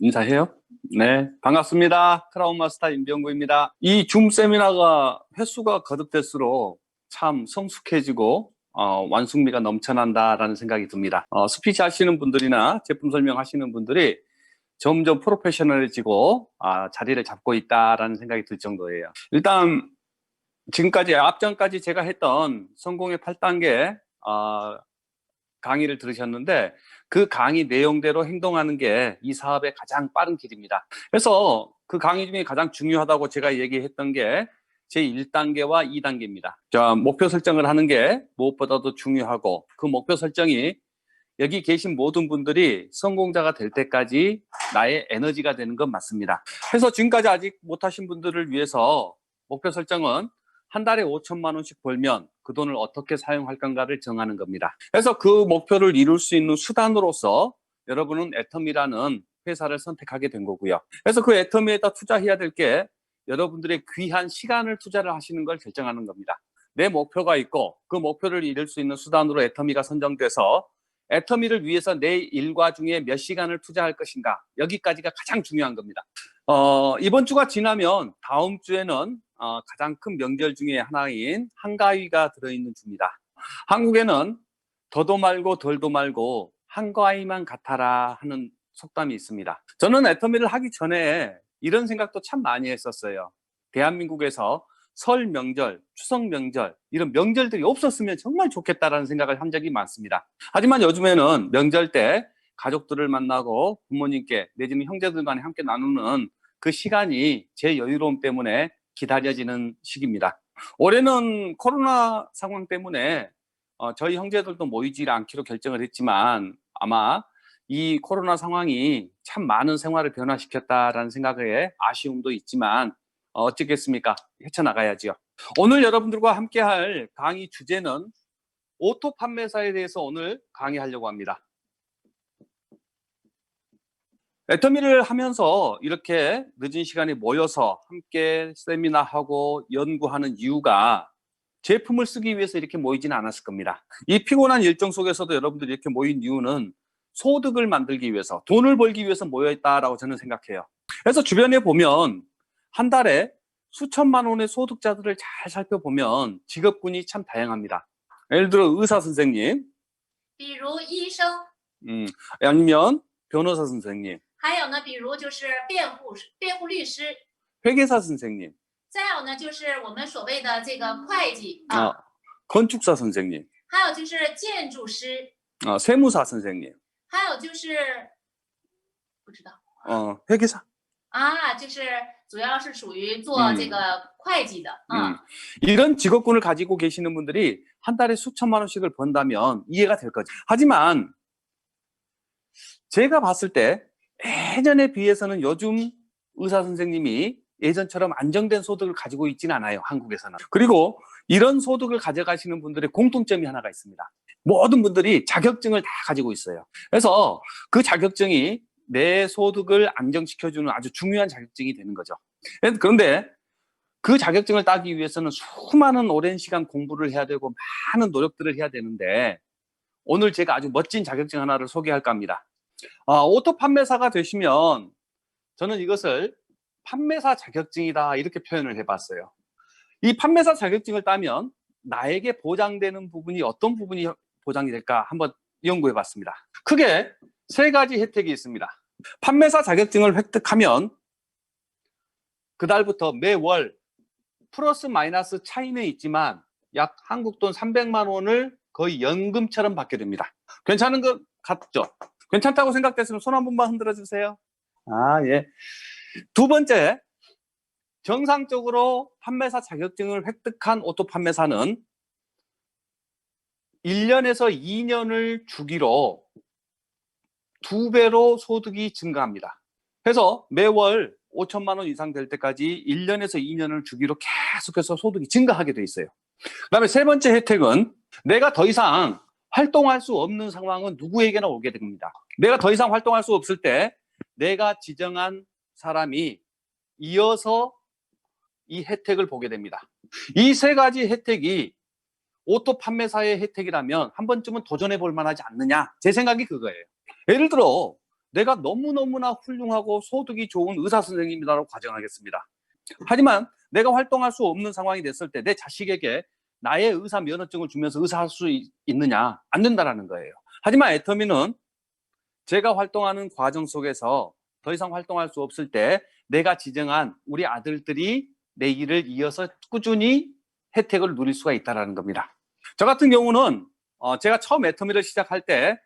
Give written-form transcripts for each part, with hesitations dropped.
인사해요? 네, 반갑습니다. 크라운 마스터 임병구입니다. 이 줌 세미나가 횟수가 거듭될수록 참 성숙해지고 완숙미가 넘쳐난다라는 생각이 듭니다. 스피치 하시는 분들이나 제품 설명하시는 분들이 점점 프로페셔널해지고 자리를 잡고 있다라는 생각이 들 정도예요. 일단 지금까지 앞전까지 제가 했던 성공의 8단계 강의를 들으셨는데 그 강의 내용대로 행동하는 게 이 사업의 가장 빠른 길입니다. 그래서 그 강의 중에 가장 중요하다고 제가 얘기했던 게 제 1단계와 2단계입니다. 자, 목표 설정을 하는 게 무엇보다도 중요하고 그 목표 설정이 여기 계신 모든 분들이 성공자가 될 때까지 나의 에너지가 되는 건 맞습니다. 그래서 지금까지 아직 못하신 분들을 위해서 목표 설정은 한 달에 5천만 원씩 벌면 그 돈을 어떻게 사용할 건가를 정하는 겁니다. 그래서 그 목표를 이룰 수 있는 수단으로서 여러분은 애터미라는 회사를 선택하게 된 거고요. 그래서 그 애터미에다 투자해야 될 게 여러분들의 귀한 시간을 투자를 하시는 걸 결정하는 겁니다. 내 목표가 있고 그 목표를 이룰 수 있는 수단으로 애터미가 선정돼서 애터미를 위해서 내 일과 중에 몇 시간을 투자할 것인가, 여기까지가 가장 중요한 겁니다. 이번 주가 지나면 다음 주에는 가장 큰 명절 중에 하나인 한가위가 들어있는 주입니다. 한국에는 더도 말고 덜도 말고 한가위만 같아라 하는 속담이 있습니다. 저는 애터미를 하기 전에 이런 생각도 참 많이 했었어요. 대한민국에서 설 명절, 추석 명절 이런 명절들이 없었으면 정말 좋겠다라는 생각을 한 적이 많습니다. 하지만 요즘에는 명절 때 가족들을 만나고 부모님께 내지는 형제들 간에 함께 나누는 그 시간이 제 여유로움 때문에 기다려지는 시기입니다. 올해는 코로나 상황 때문에 저희 형제들도 모이지 않기로 결정을 했지만 아마 이 코로나 상황이 참 많은 생활을 변화시켰다라는 생각에 아쉬움도 있지만 어쩌겠습니까? 헤쳐나가야지요. 오늘 여러분들과 함께할 강의 주제는 오토 판매사에 대해서 오늘 강의하려고 합니다. 애터미를 하면서 이렇게 늦은 시간에 모여서 함께 세미나하고 연구하는 이유가 제품을 쓰기 위해서 이렇게 모이지는 않았을 겁니다. 이 피곤한 일정 속에서도 여러분들이 이렇게 모인 이유는 소득을 만들기 위해서, 돈을 벌기 위해서 모여있다라고 저는 생각해요. 그래서 주변에 보면 한 달에 수천만 원의 소득자들을 잘 살펴보면 직업군이 참 다양합니다. 예를 들어 의사 선생님, 比如医生， 아니면 변호사 선생님, 还有呢，比如就是辩护律师， 회계사 선생님, 再有呢就是我们所谓的这个会计 건축사 선생님, 还有就是建筑师， 세무사 선생님, 还有就是不知道 회계사. 就是主要是属于做这个会计的 이런 직업군을 가지고 계시는 분들이 한 달에 수천만 원씩을 번다면 이해가 될 거죠. 하지만 제가 봤을 때 예전에 비해서는 요즘 의사 선생님이 예전처럼 안정된 소득을 가지고 있지는 않아요. 한국에서는. 그리고 이런 소득을 가져가시는 분들의 공통점이 하나가 있습니다. 모든 분들이 자격증을 다 가지고 있어요. 그래서 그 자격증이 내 소득을 안정시켜주는 아주 중요한 자격증이 되는 거죠. 그런데 그 자격증을 따기 위해서는 수많은 오랜 시간 공부를 해야 되고 많은 노력들을 해야 되는데 오늘 제가 아주 멋진 자격증 하나를 소개할까 합니다. 오토 판매사가 되시면 저는 이것을 판매사 자격증이다 이렇게 표현을 해봤어요. 이 판매사 자격증을 따면 나에게 보장되는 부분이 어떤 부분이 보장이 될까 한번 연구해봤습니다. 크게 세 가지 혜택이 있습니다. 판매사 자격증을 획득하면 그달부터 매월 플러스 마이너스 차이는 있지만 약 한국 돈 300만 원을 거의 연금처럼 받게 됩니다. 괜찮은 것 같죠? 괜찮다고 생각됐으면 손 한 번만 흔들어 주세요. 예. 두 번째, 정상적으로 판매사 자격증을 획득한 오토 판매사는 1년에서 2년을 주기로 2배로 소득이 증가합니다. 그래서 매월 5천만 원 이상 될 때까지 1년에서 2년을 주기로 계속해서 소득이 증가하게 돼 있어요. 그다음에 세 번째 혜택은 내가 더 이상 활동할 수 없는 상황은 누구에게나 오게 됩니다. 내가 더 이상 활동할 수 없을 때 내가 지정한 사람이 이어서 이 혜택을 보게 됩니다. 이 세 가지 혜택이 오토 판매사의 혜택이라면 한 번쯤은 도전해 볼 만하지 않느냐, 제 생각이 그거예요. 예를 들어 내가 너무너무나 훌륭하고 소득이 좋은 의사 선생님이라고 가정하겠습니다. 하지만 내가 활동할 수 없는 상황이 됐을 때 내 자식에게 나의 의사 면허증을 주면서 의사할 수 있느냐? 안 된다라는 거예요. 하지만 애터미는 제가 활동하는 과정 속에서 더 이상 활동할 수 없을 때 내가 지정한 우리 아들들이 내 일을 이어서 꾸준히 혜택을 누릴 수가 있다는 겁니다. 저 같은 경우는 제가 처음 애터미를 시작할 때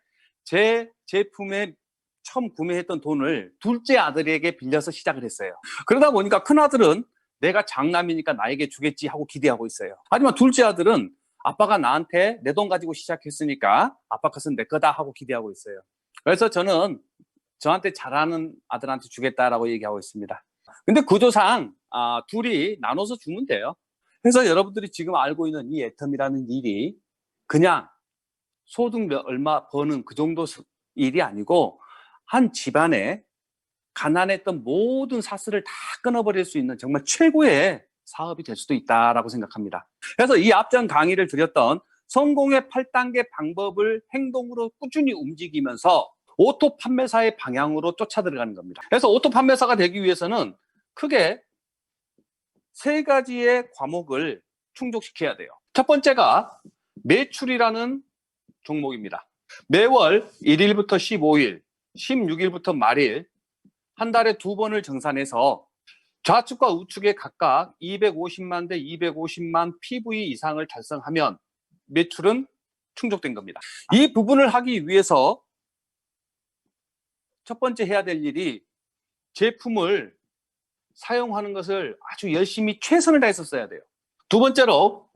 제 제품에 처음 구매했던 돈을 둘째 아들에게 빌려서 시작을 했어요. 그러다 보니까 큰아들은 내가 장남이니까 나에게 주겠지 하고 기대하고 있어요. 하지만 둘째 아들은 아빠가 나한테 내 돈 가지고 시작했으니까 아빠 것은 내 거다 하고 기대하고 있어요. 그래서 저는 저한테 잘하는 아들한테 주겠다라고 얘기하고 있습니다. 근데 구조상 둘이 나눠서 주면 돼요. 그래서 여러분들이 지금 알고 있는 이 애텀이라는 일이 그냥 소득 얼마 버는 그 정도 일이 아니고 한 집안에 가난했던 모든 사슬을 다 끊어버릴 수 있는 정말 최고의 사업이 될 수도 있다라고 생각합니다. 그래서 이 앞전 강의를 드렸던 성공의 8단계 방법을 행동으로 꾸준히 움직이면서 오토 판매사의 방향으로 쫓아 들어가는 겁니다. 그래서 오토 판매사가 되기 위해서는 크게 3가지의 과목을 충족시켜야 돼요. 첫 번째가 매출이라는 종목입니다. 매월 1일부터 15일, 16일부터 말일 한 달에 2번을 정산해서 좌측과 우측에 각각 250만 대 250만 PV 이상을 달성하면 매출은 충족된 겁니다. 이 부분을 하기 위해서 첫 번째 해야 될 일이 제품을 사용하는 것을 아주 열심히 최선을 다해서 써야 돼요. 두 번째로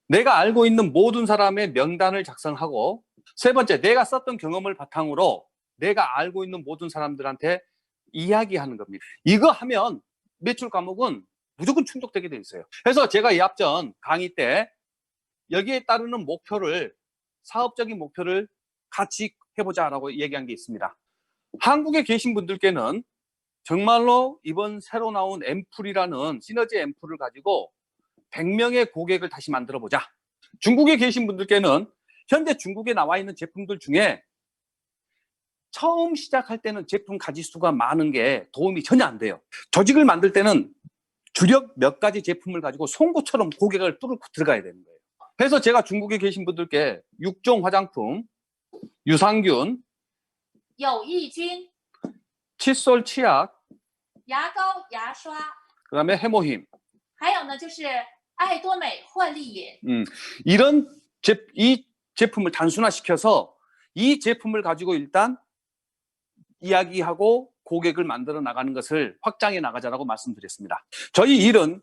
내가 알고 있는 모든 사람의 명단을 작성하고, 세 번째 내가 썼던 경험을 바탕으로 내가 알고 있는 모든 사람들한테 이야기하는 겁니다. 이거 하면 매출 과목은 무조건 충족되게 돼 있어요. 그래서 제가 이 앞전 강의 때 여기에 따르는 목표를, 사업적인 목표를 같이 해보자라고 얘기한 게 있습니다. 한국에 계신 분들께는 정말로 이번 새로 나온 앰플이라는 시너지 앰플을 가지고 100명의 고객을 다시 만들어 보자. 중국에 계신 분들께는 현재 중국에 나와 있는 제품들 중에 처음 시작할 때는 제품 가짓수가 많은 게 도움이 전혀 안 돼요. 조직을 만들 때는 주력 몇 가지 제품을 가지고 송곳처럼 고객을 뚫고 들어가야 되는 거예요. 그래서 제가 중국에 계신 분들께 6종 화장품, 유산균, 有益菌、 칫솔 치약, 牙膏、牙刷， 그다음에 해모힘, 还有呢就是爱多美焕丽饮。 이런 이 제품을 단순화시켜서 이 제품을 가지고 일단 이야기하고 고객을 만들어 나가는 것을 확장해 나가자라고 말씀드렸습니다. 저희 일은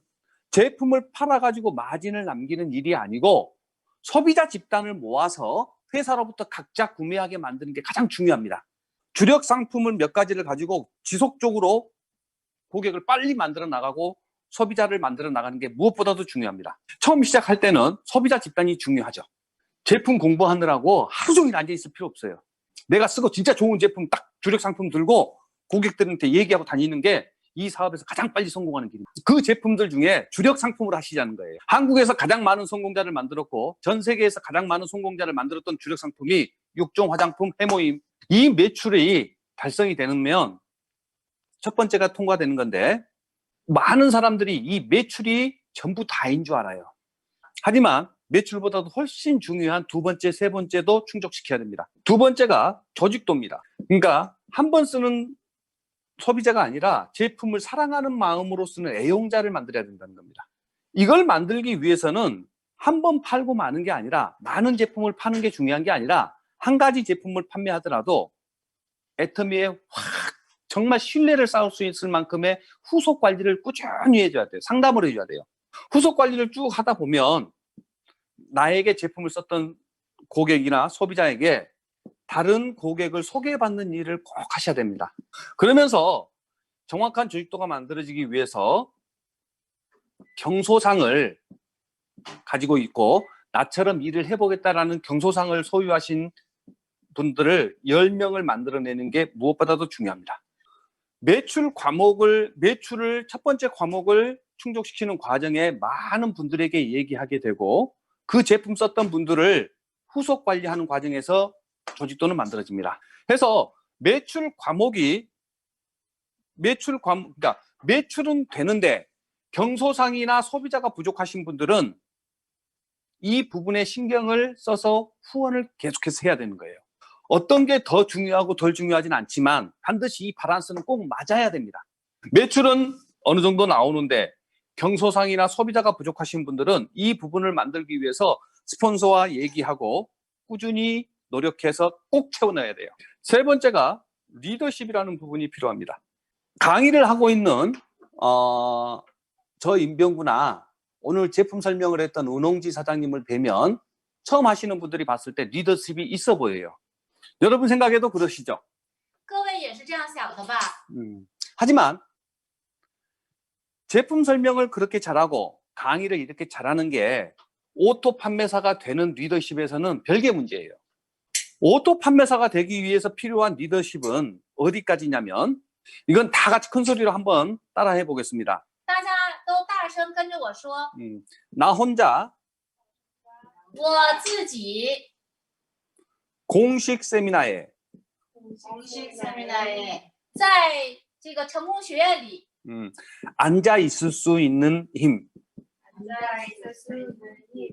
제품을 팔아가지고 마진을 남기는 일이 아니고 소비자 집단을 모아서 회사로부터 각자 구매하게 만드는 게 가장 중요합니다. 주력 상품을 몇 가지를 가지고 지속적으로 고객을 빨리 만들어 나가고 소비자를 만들어 나가는 게 무엇보다도 중요합니다. 처음 시작할 때는 소비자 집단이 중요하죠. 제품 공부하느라고 하루 종일 앉아 있을 필요 없어요. 내가 쓰고 진짜 좋은 제품 딱 주력 상품 들고 고객들한테 얘기하고 다니는 게 이 사업에서 가장 빨리 성공하는 길입니다. 그 제품들 중에 주력 상품으로 하시자는 거예요. 한국에서 가장 많은 성공자를 만들었고 전 세계에서 가장 많은 성공자를 만들었던 주력 상품이 6종 화장품, 해모임. 이 매출이 달성이 되면 첫 번째가 통과되는 건데, 많은 사람들이 이 매출이 전부 다인 줄 알아요. 하지만 매출보다도 훨씬 중요한 두 번째, 세 번째도 충족시켜야 됩니다. 두 번째가 조직도입니다. 그러니까 한 번 쓰는 소비자가 아니라 제품을 사랑하는 마음으로 쓰는 애용자를 만들어야 된다는 겁니다. 이걸 만들기 위해서는 한 번 팔고 마는 게 아니라, 많은 제품을 파는 게 중요한 게 아니라, 한 가지 제품을 판매하더라도 애터미에 확 정말 신뢰를 쌓을 수 있을 만큼의 후속 관리를 꾸준히 해줘야 돼요. 상담을 해줘야 돼요. 후속 관리를 쭉 하다 보면 나에게 제품을 썼던 고객이나 소비자에게 다른 고객을 소개받는 일을 꼭 하셔야 됩니다. 그러면서 정확한 조직도가 만들어지기 위해서 경소상을 가지고 있고 나처럼 일을 해보겠다라는 경소상을 소유하신 분들을 10명을 만들어내는 게 무엇보다도 중요합니다. 매출을 첫 번째 과목을 충족시키는 과정에 많은 분들에게 얘기하게 되고, 그 제품 썼던 분들을 후속 관리하는 과정에서 조직도는 만들어집니다. 그래서 그러니까 매출은 되는데 경소상이나 소비자가 부족하신 분들은 이 부분에 신경을 써서 후원을 계속해서 해야 되는 거예요. 어떤 게 더 중요하고 덜 중요하진 않지만 반드시 이 밸런스는 꼭 맞아야 됩니다. 매출은 어느 정도 나오는데 경소상이나 소비자가 부족하신 분들은 이 부분을 만들기 위해서 스폰서와 얘기하고 꾸준히 노력해서 꼭 채워넣어야 돼요. 세 번째가 리더십이라는 부분이 필요합니다. 강의를 하고 있는 저 임병구나 오늘 제품 설명을 했던 은홍지 사장님을 뵈면 처음 하시는 분들이 봤을 때 리더십이 있어 보여요. 여러분 생각에도 그러시죠? 各位也是这样想的吧？ 하지만 제품 설명을 그렇게 잘하고 강의를 이렇게 잘하는 게 오토 판매사가 되는 리더십에서는 별개 문제예요. 오토 판매사가 되기 위해서 필요한 리더십은 어디까지냐면 이건 다 같이 큰 소리로 한번 따라해 보겠습니다. 大家都大声跟着我说， 나 혼자 我自己 공식 세미나에 在这个成功学院里 앉아 있을 수 있는 힘.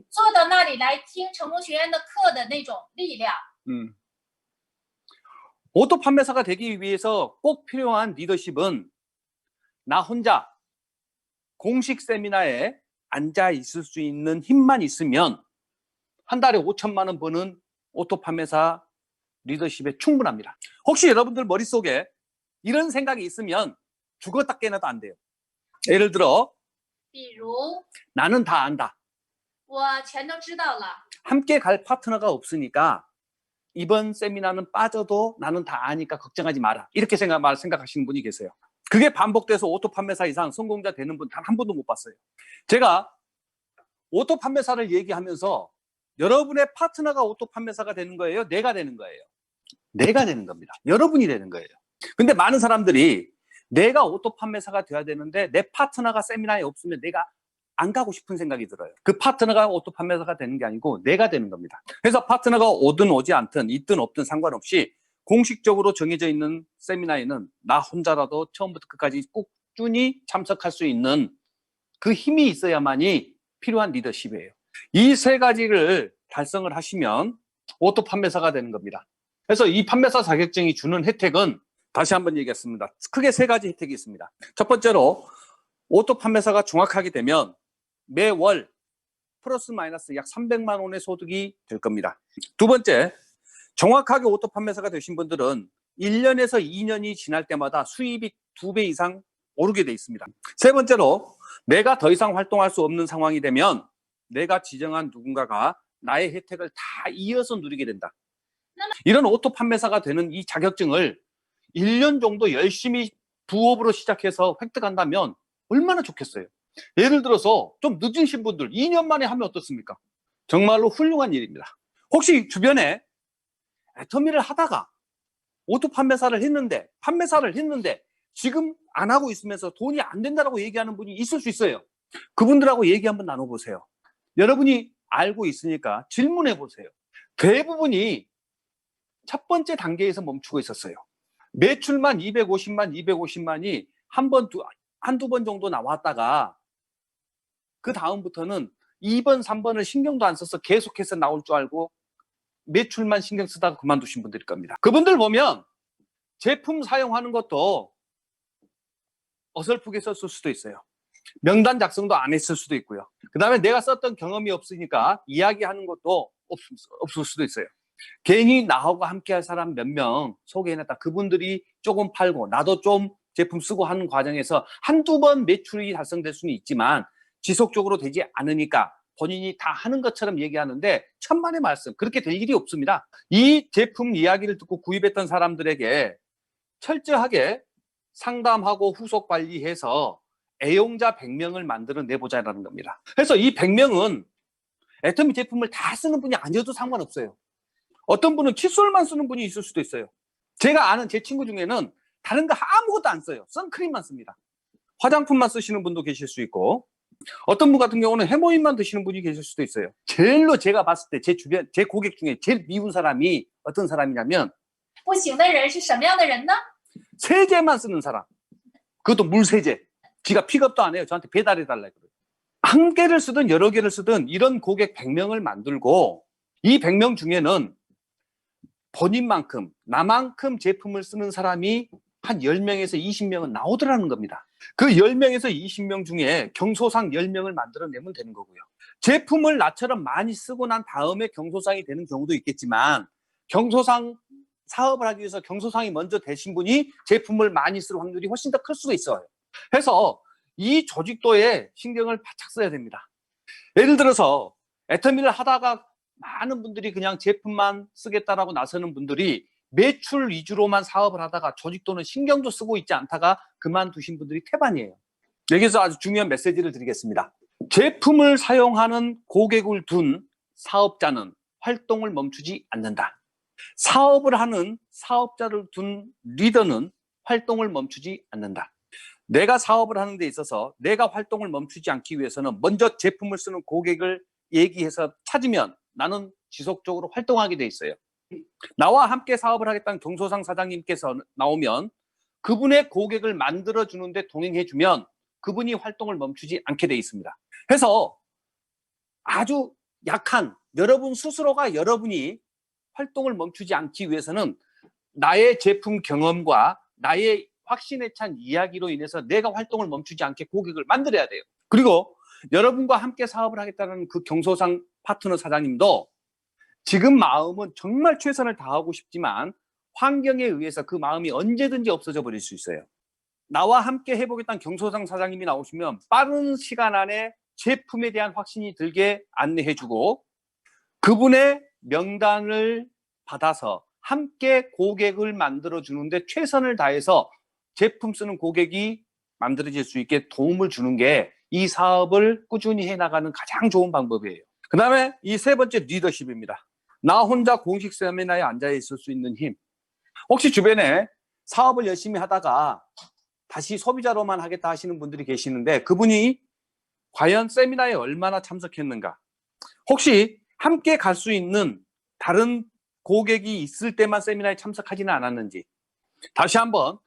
坐到那里来听成功学院的课的那种力量。 오토 판매사가 되기 위해서 꼭 필요한 리더십은 나 혼자 공식 세미나에 앉아 있을 수 있는 힘만 있으면 한 달에 5천만 원 버는 오토 판매사 리더십에 충분합니다. 혹시 여러분들 머릿속에 이런 생각이 있으면 죽었다 깨어나도 안 돼요. 예를 들어 比如 나는 다 안다. 我全都知道了， 함께 갈 파트너가 없으니까 이번 세미나는 빠져도 나는 다 아니까 걱정하지 마라. 이렇게 생각하시는 분이 계세요. 그게 반복돼서 오토 판매사 이상 성공자 되는 분 단 한 번도 못 봤어요. 제가 오토 판매사를 얘기하면서 여러분의 파트너가 오토 판매사가 되는 거예요? 내가 되는 거예요? 내가 되는 겁니다. 여러분이 되는 거예요. 근데 많은 사람들이 내가 오토 판매사가 돼야 되는데 내 파트너가 세미나에 없으면 내가 안 가고 싶은 생각이 들어요. 그 파트너가 오토 판매사가 되는 게 아니고 내가 되는 겁니다. 그래서 파트너가 오든 오지 않든 있든 없든 상관없이 공식적으로 정해져 있는 세미나에는 나 혼자라도 처음부터 끝까지 꾸준히 참석할 수 있는 그 힘이 있어야만이 필요한 리더십이에요. 이 세 가지를 달성을 하시면 오토 판매사가 되는 겁니다. 그래서 이 판매사 자격증이 주는 혜택은 다시 한번 얘기했습니다. 크게 세 가지 혜택이 있습니다. 첫 번째로 오토 판매사가 정확하게 되면 매월 플러스 마이너스 약 300만 원의 소득이 될 겁니다. 두 번째, 정확하게 오토 판매사가 되신 분들은 1년에서 2년이 지날 때마다 수입이 2배 이상 오르게 돼 있습니다. 세 번째로 내가 더 이상 활동할 수 없는 상황이 되면 내가 지정한 누군가가 나의 혜택을 다 이어서 누리게 된다. 이런 오토 판매사가 되는 이 자격증을 1년 정도 열심히 부업으로 시작해서 획득한다면 얼마나 좋겠어요. 예를 들어서 좀 늦으신 분들 2년 만에 하면 어떻습니까? 정말로 훌륭한 일입니다. 혹시 주변에 애터미를 하다가 오토 판매사를 했는데 지금 안 하고 있으면서 돈이 안 된다고 얘기하는 분이 있을 수 있어요. 그분들하고 얘기 한번 나눠보세요. 여러분이 알고 있으니까 질문해 보세요. 대부분이 첫 번째 단계에서 멈추고 있었어요. 매출만 250만이 한두 번 정도 나왔다가 그 다음부터는 2번, 3번을 신경도 안 써서 계속해서 나올 줄 알고 매출만 신경 쓰다가 그만두신 분들일 겁니다. 그분들 보면 제품 사용하는 것도 어설프게 썼을 수도 있어요. 명단 작성도 안 했을 수도 있고요. 그 다음에 내가 썼던 경험이 없으니까 이야기하는 것도 없을 수도 있어요. 괜히 나하고 함께 할 사람 몇 명 소개해놨다. 그분들이 조금 팔고 나도 좀 제품 쓰고 하는 과정에서 한두 번 매출이 달성될 수는 있지만 지속적으로 되지 않으니까 본인이 다 하는 것처럼 얘기하는데 천만의 말씀, 그렇게 될 일이 없습니다. 이 제품 이야기를 듣고 구입했던 사람들에게 철저하게 상담하고 후속 관리해서 애용자 100명을 만들어 내보자라는 겁니다. 그래서 이 100명은 애터미 제품을 다 쓰는 분이 아니어도 상관없어요. 어떤 분은 칫솔만 쓰는 분이 있을 수도 있어요. 제가 아는 제 친구 중에는 다른 거 아무것도 안 써요. 선크림만 씁니다. 화장품만 쓰시는 분도 계실 수 있고, 어떤 분 같은 경우는 해모인만 드시는 분이 계실 수도 있어요. 제일로 제가 봤을 때 제 주변, 제 고객 중에 제일 미운 사람이 어떤 사람이냐면 不行的人是什么样的人呢？ 세제만 쓰는 사람. 그것도 물세제. 지가 픽업도 안 해요. 저한테 배달해달라 그래요. 한 개를 쓰든 여러 개를 쓰든 이런 고객 100명을 만들고 이 100명 중에는 본인만큼 나만큼 제품을 쓰는 사람이 한 10명에서 20명은 나오더라는 겁니다. 그 10명에서 20명 중에 경소상 10명을 만들어내면 되는 거고요. 제품을 나처럼 많이 쓰고 난 다음에 경소상이 되는 경우도 있겠지만 경소상 사업을 하기 위해서 경소상이 먼저 되신 분이 제품을 많이 쓸 확률이 훨씬 더 클 수도 있어요. 그래서 이 조직도에 신경을 바짝 써야 됩니다. 예를 들어서 애터미를 하다가 많은 분들이 그냥 제품만 쓰겠다라고 나서는 분들이 매출 위주로만 사업을 하다가 조직도는 신경도 쓰고 있지 않다가 그만두신 분들이 태반이에요. 여기서 아주 중요한 메시지를 드리겠습니다. 제품을 사용하는 고객을 둔 사업자는 활동을 멈추지 않는다. 사업을 하는 사업자를 둔 리더는 활동을 멈추지 않는다. 내가 사업을 하는 데 있어서 내가 활동을 멈추지 않기 위해서는 먼저 제품을 쓰는 고객을 얘기해서 찾으면 나는 지속적으로 활동하게 돼 있어요. 나와 함께 사업을 하겠다는 경소상 사장님께서 나오면 그분의 고객을 만들어주는데 동행해주면 그분이 활동을 멈추지 않게 돼 있습니다. 그래서 아주 약한 여러분 스스로가 여러분이 활동을 멈추지 않기 위해서는 나의 제품 경험과 나의 확신에 찬 이야기로 인해서 내가 활동을 멈추지 않게 고객을 만들어야 돼요. 그리고 여러분과 함께 사업을 하겠다는 그 경소상 파트너 사장님도 지금 마음은 정말 최선을 다하고 싶지만 환경에 의해서 그 마음이 언제든지 없어져 버릴 수 있어요. 나와 함께 해보겠다는 경소상 사장님이 나오시면 빠른 시간 안에 제품에 대한 확신이 들게 안내해주고 그분의 명단을 받아서 함께 고객을 만들어주는데 최선을 다해서 제품 쓰는 고객이 만들어질 수 있게 도움을 주는 게 이 사업을 꾸준히 해나가는 가장 좋은 방법이에요. 그 다음에 이 세 번째 리더십입니다. 나 혼자 공식 세미나에 앉아 있을 수 있는 힘. 혹시 주변에 사업을 열심히 하다가 다시 소비자로만 하겠다 하시는 분들이 계시는데 그분이 과연 세미나에 얼마나 참석했는가? 혹시 함께 갈 수 있는 다른 고객이 있을 때만 세미나에 참석하지는 않았는지 다시 한번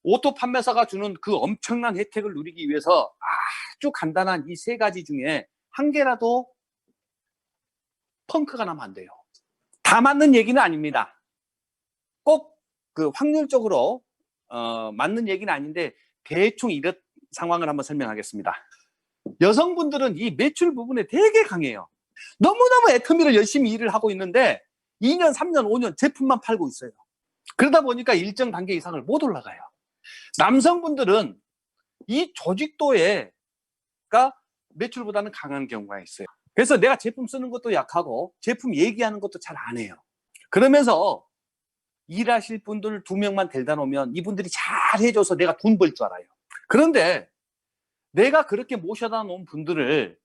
오토 판매사가 주는 그 엄청난 혜택을 누리기 위해서 아주 간단한 이 세 가지 중에 한 개라도 펑크가 나면 안 돼요. 다 맞는 얘기는 아닙니다. 꼭 그 확률적으로 맞는 얘기는 아닌데 대충 이런 상황을 한번 설명하겠습니다. 여성분들은 이 매출 부분에 되게 강해요. 너무너무 애터미를 열심히 일을 하고 있는데 2년, 3년, 5년 제품만 팔고 있어요. 그러다 보니까 일정 단계 이상을 못 올라가요. 남성분들은 이 조직도가 매출보다는 강한 경우가 있어요. 그래서 내가 제품 쓰는 것도 약하고 제품 얘기하는 것도 잘 안 해요. 그러면서 일하실 분들 2명만 데려다 놓으면 이분들이 잘 해줘서 내가 돈 벌 줄 알아요. 그런데 내가 그렇게 모셔다 놓은 분들을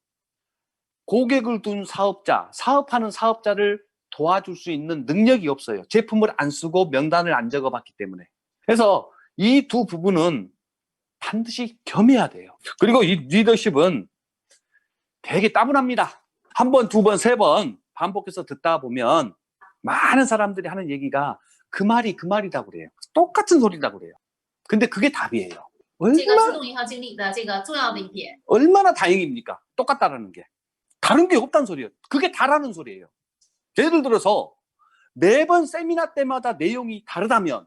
고객을 둔 사업자, 사업하는 사업자를 도와줄 수 있는 능력이 없어요. 제품을 안 쓰고 명단을 안 적어봤기 때문에. 그래서 이 두 부분은 반드시 겸해야 돼요. 그리고 이 리더십은 되게 따분합니다. 한 번, 두 번, 세 번 반복해서 듣다 보면 많은 사람들이 하는 얘기가 그 말이 그 말이라고 그래요. 똑같은 소리라고 그래요. 근데 그게 답이에요. 这个自动营销经理的这个重要的一点， 얼마나 다행입니까? 똑같다라는 게. 다른 게 없다는 소리예요. 그게 다라는 소리예요. 예를 들어서 매번 세미나 때마다 내용이 다르다면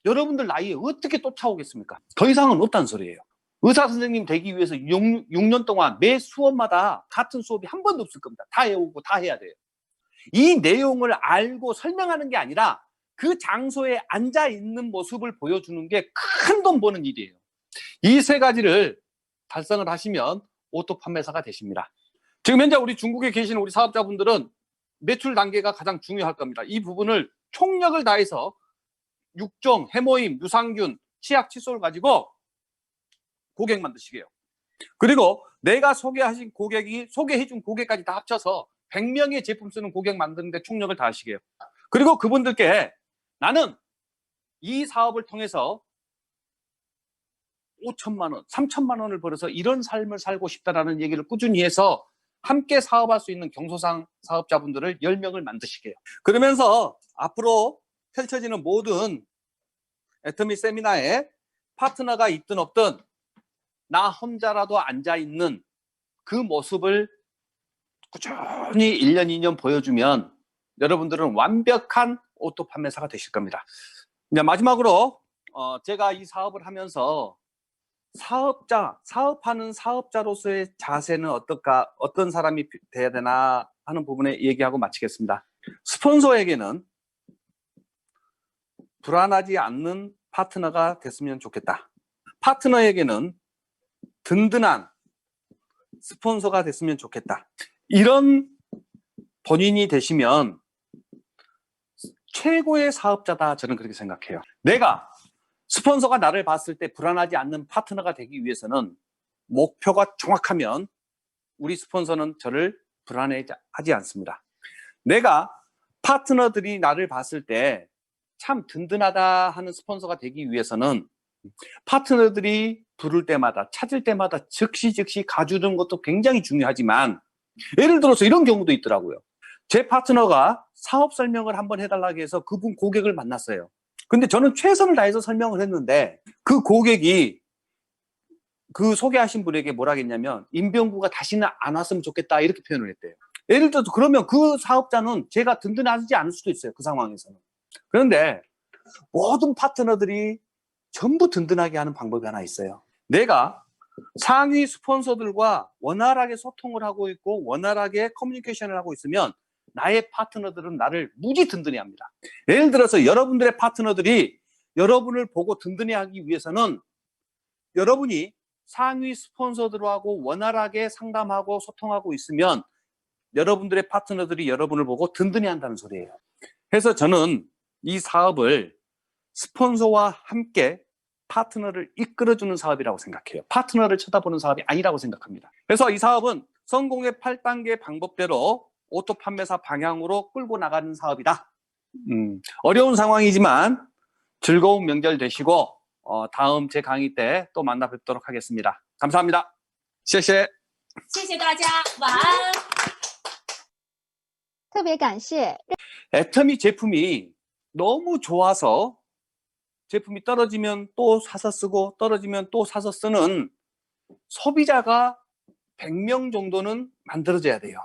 여러분들 나이에 어떻게 쫓아오겠습니까? 더 이상은 없다는 소리예요. 의사 선생님 되기 위해서 6년 동안 매 수업마다 같은 수업이 한 번도 없을 겁니다. 다 외우고 다 해야 돼요. 이 내용을 알고 설명하는 게 아니라 그 장소에 앉아 있는 모습을 보여주는 게 큰 돈 버는 일이에요. 이 세 가지를 달성을 하시면 오토 판매사가 되십니다. 지금 현재 우리 중국에 계시는 우리 사업자분들은 매출 단계가 가장 중요할 겁니다. 이 부분을 총력을 다해서 육종, 해모임, 유산균, 치약, 칫솔을 가지고 고객 만드시게요. 그리고 내가 소개해준 고객까지 다 합쳐서 100명의 제품 쓰는 고객 만드는데 총력을 다하시게요. 그리고 그분들께 나는 이 사업을 통해서 5천만 원, 3천만 원을 벌어서 이런 삶을 살고 싶다라는 얘기를 꾸준히 해서 함께 사업할 수 있는 경소상 사업자분들을 10명을 만드시게요. 그러면서 앞으로 펼쳐지는 모든 애터미 세미나에 파트너가 있든 없든 나 혼자라도 앉아있는 그 모습을 꾸준히 1년, 2년 보여주면 여러분들은 완벽한 오토 판매사가 되실 겁니다. 이제 마지막으로 제가 이 사업을 하면서 사업하는 사업자로서의 자세는 어떨까, 어떤 사람이 돼야 되나 하는 부분에 얘기하고 마치겠습니다. 스폰서에게는 불안하지 않는 파트너가 됐으면 좋겠다. 파트너에게는 든든한 스폰서가 됐으면 좋겠다. 이런 본인이 되시면 최고의 사업자다, 저는 그렇게 생각해요. 내가 스폰서가 나를 봤을 때 불안하지 않는 파트너가 되기 위해서는 목표가 정확하면 우리 스폰서는 저를 불안해하지 않습니다. 내가 파트너들이 나를 봤을 때 참 든든하다 하는 스폰서가 되기 위해서는 파트너들이 부를 때마다, 찾을 때마다 즉시 가주는 것도 굉장히 중요하지만, 예를 들어서 이런 경우도 있더라고요. 제 파트너가 사업 설명을 한번 해달라고 해서 그분 고객을 만났어요. 근데 저는 최선을 다해서 설명을 했는데 그 고객이 그 소개하신 분에게 뭐라 했냐면 임병구가 다시는 안 왔으면 좋겠다, 이렇게 표현을 했대요. 예를 들어서 그러면 그 사업자는 제가 든든하지 않을 수도 있어요, 그 상황에서는. 그런데 모든 파트너들이 전부 든든하게 하는 방법이 하나 있어요. 내가 상위 스폰서들과 원활하게 소통을 하고 있고 원활하게 커뮤니케이션을 하고 있으면 나의 파트너들은 나를 무지 든든히 합니다. 예를 들어서 여러분들의 파트너들이 여러분을 보고 든든히 하기 위해서는 여러분이 상위 스폰서들하고 원활하게 상담하고 소통하고 있으면 여러분들의 파트너들이 여러분을 보고 든든히 한다는 소리예요. 그래서 저는 이 사업을 스폰서와 함께 파트너를 이끌어주는 사업이라고 생각해요. 파트너를 쳐다보는 사업이 아니라고 생각합니다. 그래서 이 사업은 성공의 8단계 방법대로 오토 판매사 방향으로 끌고 나가는 사업이다. 어려운 상황이지만 즐거운 명절 되시고 다음 제 강의 때 또 만나 뵙도록 하겠습니다. 감사합니다. 谢谢。谢谢大家，晚安。特别感谢 애터미 제품이 너무 좋아서 제품이 떨어지면 또 사서 쓰고 떨어지면 또 사서 쓰는 소비자가 100명 정도는 만들어져야 돼요.